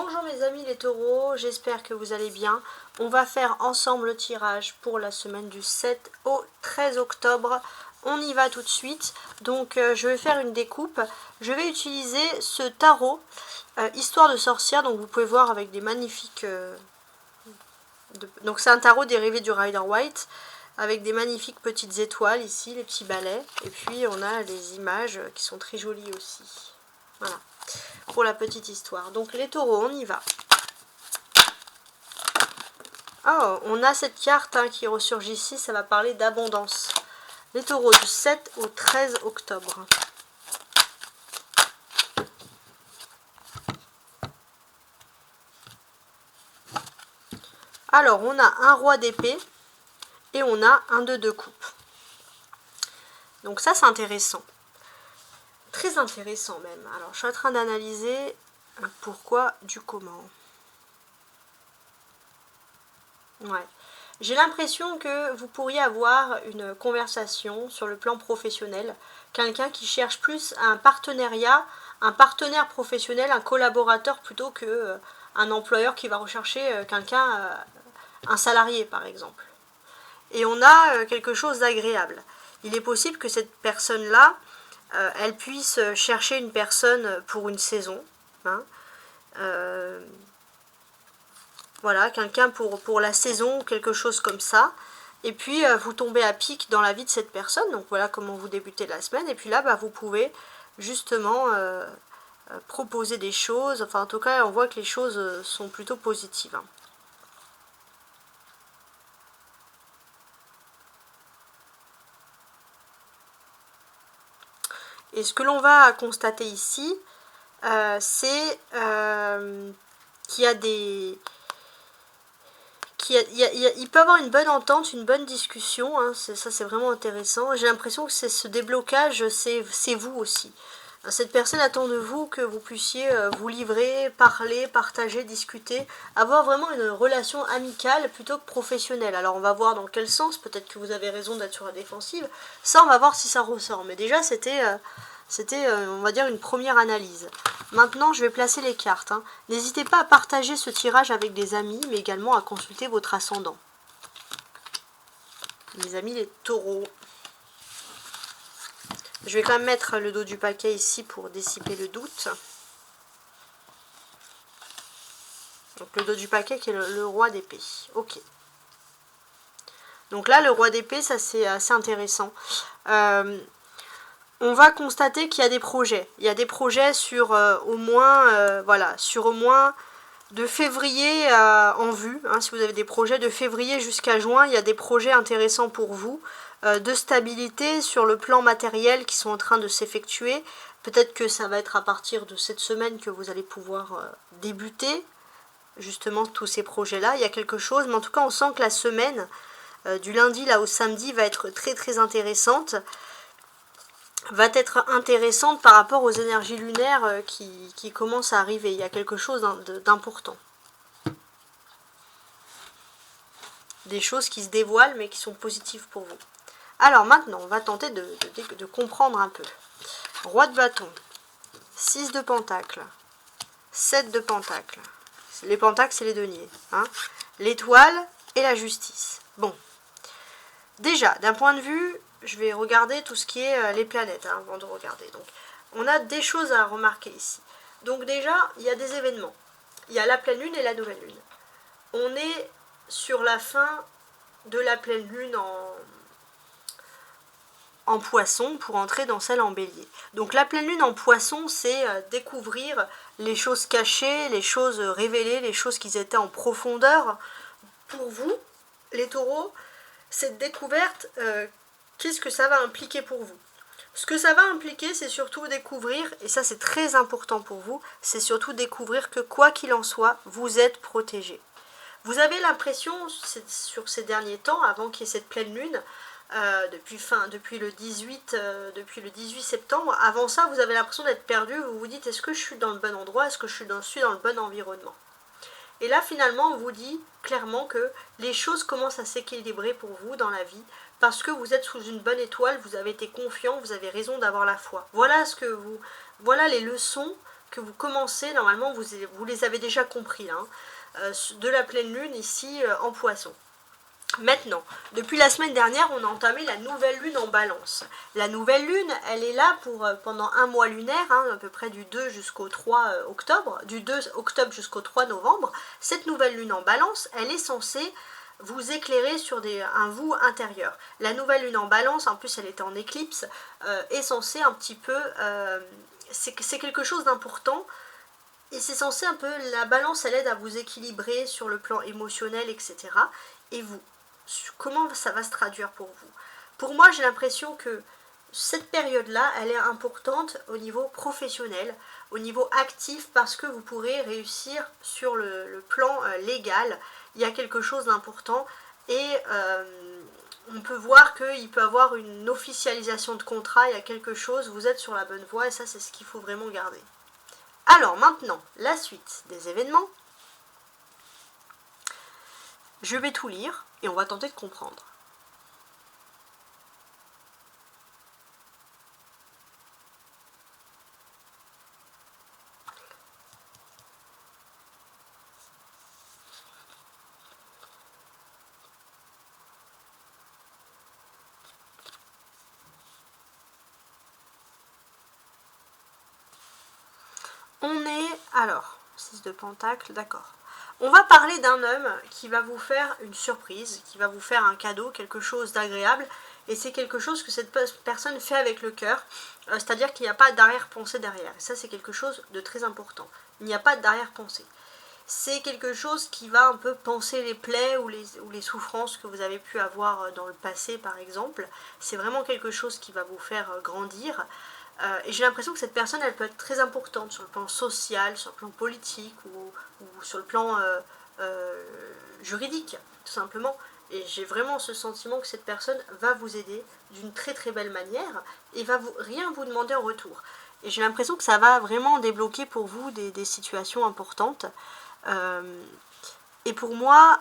Bonjour mes amis les taureaux, j'espère que vous allez bien. On va faire ensemble le tirage pour la semaine du 7 au 13 octobre. On y va tout de suite. Donc je vais faire une découpe. Je vais utiliser ce tarot Histoire de sorcière. Donc vous pouvez voir avec des magnifiques... Donc c'est un tarot dérivé du Rider-Waite avec des magnifiques petites étoiles ici, les petits balais. Et puis on a les images qui sont très jolies aussi. Voilà, pour la petite histoire. Donc les taureaux, on y va. Oh, on a cette carte qui ressurgit ici, ça va parler d'abondance. Les taureaux du 7 au 13 octobre. Alors, on a un roi d'épée et on a un 2 de coupe. Donc ça, c'est intéressant. Très intéressant même. Alors, je suis en train d'analyser pourquoi du comment. Ouais. J'ai l'impression que vous pourriez avoir une conversation sur le plan professionnel. Quelqu'un qui cherche plus un partenariat, un partenaire professionnel, un collaborateur plutôt que un employeur qui va rechercher quelqu'un, un salarié par exemple. Et on a quelque chose d'agréable. Il est possible que cette personne-là, elle puisse chercher une personne pour une saison. Voilà, quelqu'un pour la saison ou quelque chose comme ça. Et puis, vous tombez à pic dans la vie de cette personne. Donc, voilà comment vous débutez la semaine. Et puis là, vous pouvez justement proposer des choses. Enfin, en tout cas, on voit que les choses sont plutôt positives. Et ce que l'on va constater ici, c'est qu'il y a des... Il peut y avoir une bonne entente, une bonne discussion, ça c'est vraiment intéressant. J'ai l'impression que ce déblocage, c'est vous aussi. Cette personne attend de vous que vous puissiez vous livrer, parler, partager, discuter, avoir vraiment une relation amicale plutôt que professionnelle. Alors on va voir dans quel sens, peut-être que vous avez raison d'être sur la défensive, ça on va voir si ça ressort. Mais déjà c'était, on va dire, une première analyse. Maintenant, je vais placer les cartes. N'hésitez pas à partager ce tirage avec des amis, mais également à consulter votre ascendant. Mes amis les taureaux. Je vais quand même mettre le dos du paquet ici pour dissiper le doute. Donc le dos du paquet qui est le roi d'épée. Ok. Donc là, le roi d'épée, ça c'est assez intéressant. On va constater qu'il y a des projets. Il y a des projets sur au moins, voilà, sur au moins de février en vue. Si vous avez des projets de février jusqu'à juin, il y a des projets intéressants pour vous, de stabilité sur le plan matériel qui sont en train de s'effectuer. Peut-être que ça va être à partir de cette semaine que vous allez pouvoir débuter justement tous ces projets-là. Il y a quelque chose, mais en tout cas, on sent que la semaine du lundi là au samedi va être très très intéressante. Va être intéressante par rapport aux énergies lunaires qui commencent à arriver. Il y a quelque chose d'important. Des choses qui se dévoilent mais qui sont positives pour vous. Alors maintenant, on va tenter de comprendre un peu. Roi de bâton, 6 de pentacles, 7 de pentacles. Les pentacles, c'est les deniers. L'étoile et la justice. Bon. Déjà, d'un point de vue... Je vais regarder tout ce qui est les planètes avant de regarder. Donc, on a des choses à remarquer ici. Donc déjà, il y a des événements. Il y a la pleine lune et la nouvelle lune. On est sur la fin de la pleine lune en poisson pour entrer dans celle en bélier. Donc la pleine lune en poisson, c'est découvrir les choses cachées, les choses révélées, les choses qui étaient en profondeur. Pour vous, les taureaux, cette découverte... qu'est-ce que ça va impliquer pour vous? Ce que ça va impliquer, c'est surtout découvrir, et ça c'est très important pour vous, c'est surtout découvrir que quoi qu'il en soit, vous êtes protégé. Vous avez l'impression, sur ces derniers temps, avant qu'il y ait cette pleine lune, depuis le 18 septembre, avant ça, vous avez l'impression d'être perdu, vous vous dites, est-ce que je suis dans le bon endroit, est-ce que je suis dans le bon environnement? Et là, finalement, on vous dit clairement que les choses commencent à s'équilibrer pour vous dans la vie, parce que vous êtes sous une bonne étoile, vous avez été confiant, vous avez raison d'avoir la foi. Voilà les leçons que vous commencez, normalement vous les avez déjà compris, hein, de la pleine lune ici en Poisson. Maintenant, depuis la semaine dernière, on a entamé la nouvelle lune en Balance. La nouvelle lune, elle est là pour pendant un mois lunaire, hein, à peu près du 2 jusqu'au 3 octobre, du 2 octobre jusqu'au 3 novembre. Cette nouvelle lune en Balance, elle est censée vous éclairer sur un vous intérieur. La nouvelle lune en Balance, en plus elle était en éclipse, est censée un petit peu... c'est quelque chose d'important. Et c'est censé un peu, la balance, elle aide à vous équilibrer sur le plan émotionnel, etc. Et vous, comment ça va se traduire pour vous? Pour moi, j'ai l'impression que cette période-là, elle est importante au niveau professionnel, au niveau actif, parce que vous pourrez réussir sur le plan légal. Il y a quelque chose d'important et on peut voir qu'il peut y avoir une officialisation de contrat, il y a quelque chose, vous êtes sur la bonne voie et ça, c'est ce qu'il faut vraiment garder. Alors maintenant, la suite des événements. Je vais tout lire et on va tenter de comprendre. On est... Alors, 6 de pentacle, d'accord. On va parler d'un homme qui va vous faire une surprise, qui va vous faire un cadeau, quelque chose d'agréable. Et c'est quelque chose que cette personne fait avec le cœur. C'est-à-dire qu'il n'y a pas d'arrière-pensée derrière. Et ça, c'est quelque chose de très important. Il n'y a pas d'arrière-pensée. C'est quelque chose qui va un peu panser les plaies ou les souffrances que vous avez pu avoir dans le passé, par exemple. C'est vraiment quelque chose qui va vous faire grandir. Et j'ai l'impression que cette personne, elle peut être très importante sur le plan social, sur le plan politique ou sur le plan juridique, tout simplement. Et j'ai vraiment ce sentiment que cette personne va vous aider d'une très très belle manière et va rien vous demander en retour. Et j'ai l'impression que ça va vraiment débloquer pour vous des situations importantes. Et pour moi,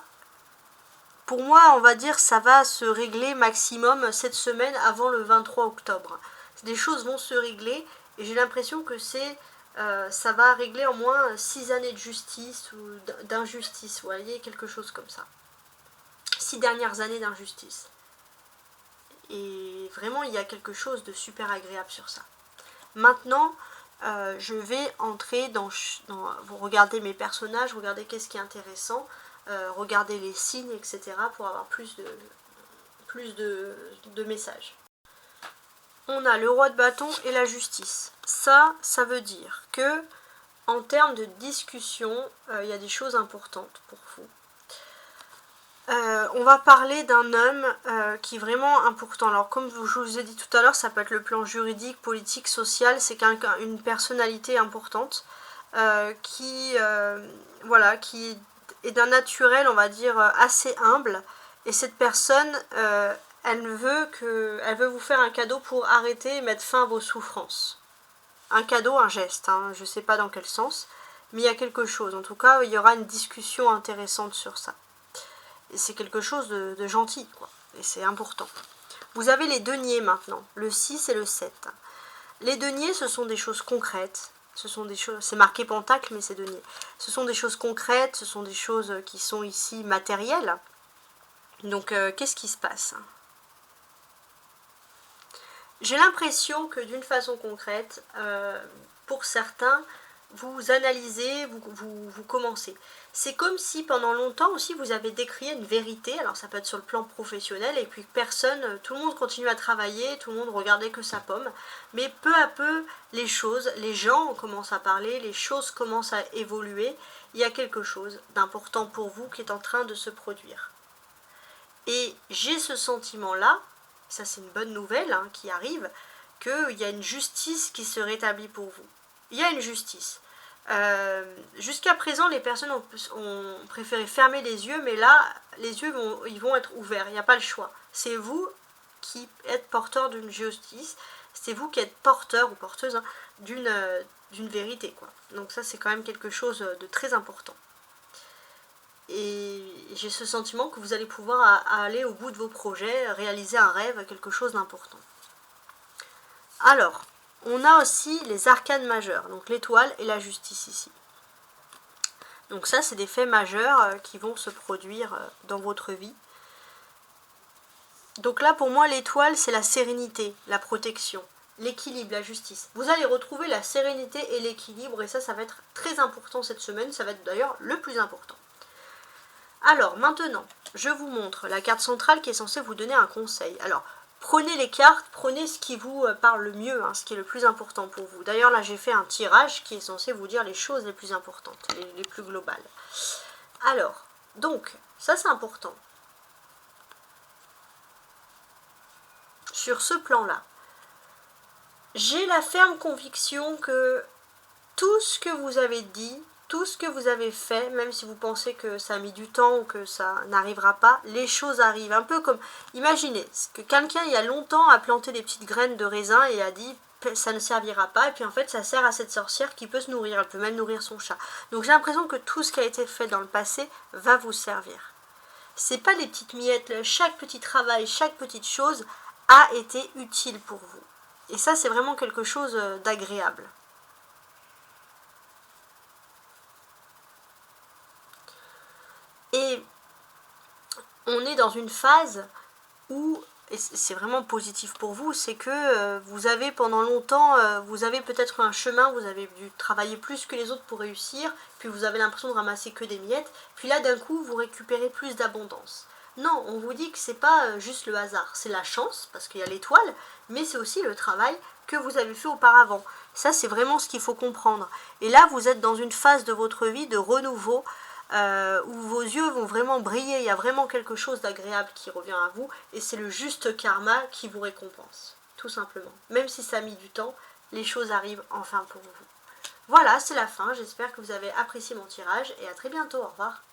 on va dire, ça va se régler maximum cette semaine avant le 23 octobre. Des choses vont se régler et j'ai l'impression que ça va régler au moins 6 années de justice ou d'injustice, vous voyez, quelque chose comme ça. 6 dernières années d'injustice. Et vraiment, il y a quelque chose de super agréable sur ça. Maintenant, je vais entrer dans vous regardez mes personnages, regardez qu'est-ce qui est intéressant, regardez les signes, etc. pour avoir plus de messages. On a le roi de bâton et la justice. Ça veut dire que en termes de discussion, il y a des choses importantes pour vous. On va parler d'un homme qui est vraiment important. Alors comme je vous ai dit tout à l'heure, ça peut être le plan juridique, politique, social. C'est une personnalité importante qui est d'un naturel, on va dire, assez humble. Et cette personne... elle veut vous faire un cadeau pour arrêter et mettre fin à vos souffrances. Un cadeau, un geste, hein, je ne sais pas dans quel sens, mais il y a quelque chose. En tout cas, il y aura une discussion intéressante sur ça. Et c'est quelque chose de gentil, quoi. Et c'est important. Vous avez les deniers maintenant, le 6 et le 7. Les deniers, ce sont des choses concrètes. C'est marqué pentacle, mais c'est denier. Ce sont des choses concrètes, ce sont des choses qui sont ici matérielles. Donc, qu'est-ce qui se passe ? J'ai l'impression que d'une façon concrète, pour certains, vous analysez, vous commencez. C'est comme si pendant longtemps aussi vous avez décrié une vérité, alors ça peut être sur le plan professionnel, et puis tout le monde continue à travailler, tout le monde regardait que sa pomme, mais peu à peu les gens commencent à parler, les choses commencent à évoluer, il y a quelque chose d'important pour vous qui est en train de se produire. Et j'ai ce sentiment-là, ça c'est une bonne nouvelle hein, qui arrive, qu'il y a une justice qui se rétablit pour vous. Il y a une justice. Jusqu'à présent, les personnes ont préféré fermer les yeux, mais là, les yeux ils vont être ouverts, il n'y a pas le choix. C'est vous qui êtes porteur d'une justice, c'est vous qui êtes porteur ou porteuse hein, d'une vérité, quoi. Donc ça, c'est quand même quelque chose de très important. Et j'ai ce sentiment que vous allez pouvoir aller au bout de vos projets, réaliser un rêve, quelque chose d'important. Alors, on a aussi les arcanes majeurs, donc l'étoile et la justice ici. Donc ça, c'est des faits majeurs qui vont se produire dans votre vie. Donc là, pour moi, l'étoile, c'est la sérénité, la protection, l'équilibre, la justice. Vous allez retrouver la sérénité et l'équilibre, et ça va être très important cette semaine, ça va être d'ailleurs le plus important. Alors, maintenant, je vous montre la carte centrale qui est censée vous donner un conseil. Alors, prenez les cartes, prenez ce qui vous parle le mieux, hein, ce qui est le plus important pour vous. D'ailleurs, là, j'ai fait un tirage qui est censé vous dire les choses les plus importantes, les plus globales. Alors, donc, ça c'est important. Sur ce plan-là, j'ai la ferme conviction que tout ce que vous avez dit, tout ce que vous avez fait, même si vous pensez que ça a mis du temps ou que ça n'arrivera pas, les choses arrivent. Un peu comme, imaginez que quelqu'un il y a longtemps a planté des petites graines de raisin et a dit ça ne servira pas, et puis en fait ça sert à cette sorcière qui peut se nourrir, elle peut même nourrir son chat. Donc j'ai l'impression que tout ce qui a été fait dans le passé va vous servir. C'est pas les petites miettes, chaque petit travail, chaque petite chose a été utile pour vous. Et ça c'est vraiment quelque chose d'agréable. Et on est dans une phase où, et c'est vraiment positif pour vous, c'est que vous avez pendant longtemps, vous avez peut-être un chemin, vous avez dû travailler plus que les autres pour réussir, puis vous avez l'impression de ramasser que des miettes, puis là d'un coup vous récupérez plus d'abondance. Non, on vous dit que c'est pas juste le hasard, c'est la chance, parce qu'il y a l'étoile, mais c'est aussi le travail que vous avez fait auparavant. Ça c'est vraiment ce qu'il faut comprendre. Et là vous êtes dans une phase de votre vie de renouveau, où vos yeux vont vraiment briller, il y a vraiment quelque chose d'agréable qui revient à vous, et c'est le juste karma qui vous récompense, tout simplement. Même si ça a mis du temps, les choses arrivent enfin pour vous. Voilà, c'est la fin, j'espère que vous avez apprécié mon tirage, et à très bientôt, au revoir.